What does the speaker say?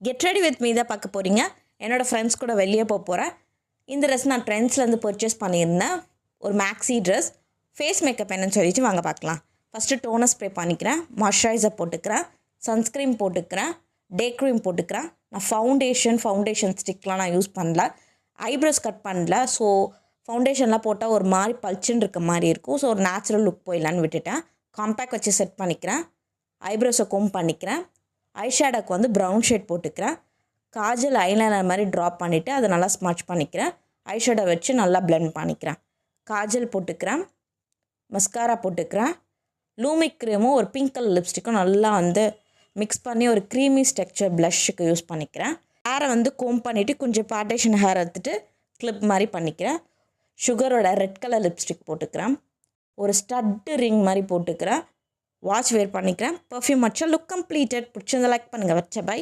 Get ready with me தான் பார்க்க போகிறீங்க. என்னோடய ஃப்ரெண்ட்ஸ் கூட வெளியே போக போகிறேன். இந்த ட்ரெஸ் நான் ட்ரெண்ட்ஸ்லேருந்து பர்ச்சேஸ் பண்ணியிருந்தேன். ஒரு மேக்ஸி ட்ரெஸ். ஃபேஸ் மேக்கப் என்னன்னு சொல்லிட்டு வாங்க பார்க்கலாம். ஃபஸ்ட்டு டோனர் ஸ்ப்ரே பண்ணிக்கிறேன், மாய்ஸ்சரைசர் போட்டுக்கிறேன், சன்ஸ்க்ரீம் போட்டுக்கிறேன், டே க்ரீம் போட்டுக்கிறேன். நான் ஃபவுண்டேஷன் ஸ்டிக்லாம் நான் யூஸ் பண்ணல, ஐப்ரோஸ் கட் பண்ணல. ஸோ ஃபவுண்டேஷன்லாம் போட்டால் ஒரு மாதிரி பளிச்சுன்னு இருக்க மாதிரி இருக்கும். ஸோ ஒரு நேச்சுரல் லுக் போயிடலான்னு விட்டுட்டேன். காம்பேக்ட் வச்சு செட் பண்ணிக்கிறேன். ஐப்ரோஸை கோம் பண்ணிக்கிறேன். ஐஷேடோக்கு வந்து ப்ரௌன் ஷேட் போட்டுக்கிறேன். காஜல் ஐலைனர் மாதிரி ட்ராப் பண்ணிவிட்டு அதை நல்லா ஸ்மட்ச் பண்ணிக்கிறேன். ஐஷேடோ வச்சு நல்லா பிளெண்ட் பண்ணிக்கிறேன். காஜல் போட்டுக்கிறேன், மஸ்காரா போட்டுக்கிறேன். லூமிக் க்ரீமும் ஒரு பிங்க் கலர் லிப்ஸ்டிக்கும் நல்லா வந்து மிக்ஸ் பண்ணி ஒரு க்ரீமி ஸ்ட்ரக்சர் ப்ளஷ்ஷுக்கு யூஸ் பண்ணிக்கிறேன். ஹேரை வந்து கோம் பண்ணிவிட்டு கொஞ்சம் பார்டேஷன் ஹேர் எடுத்துகிட்டு கிளிப் மாதிரி பண்ணிக்கிறேன். சுகரோட ரெட் கலர் லிப்ஸ்டிக் போட்டுக்கிறேன். ஒரு ஸ்டட்டு ரிங் மாதிரி போட்டுக்கிறேன். வாட்ச் வேர் பண்ணிக்கிறேன். பர்ஃப்யூம் வச்சா லுக் கம்ப்ளீட்டட். பிடிச்சிருந்தா லைக் பண்ணுங்கள். வச்ச பை.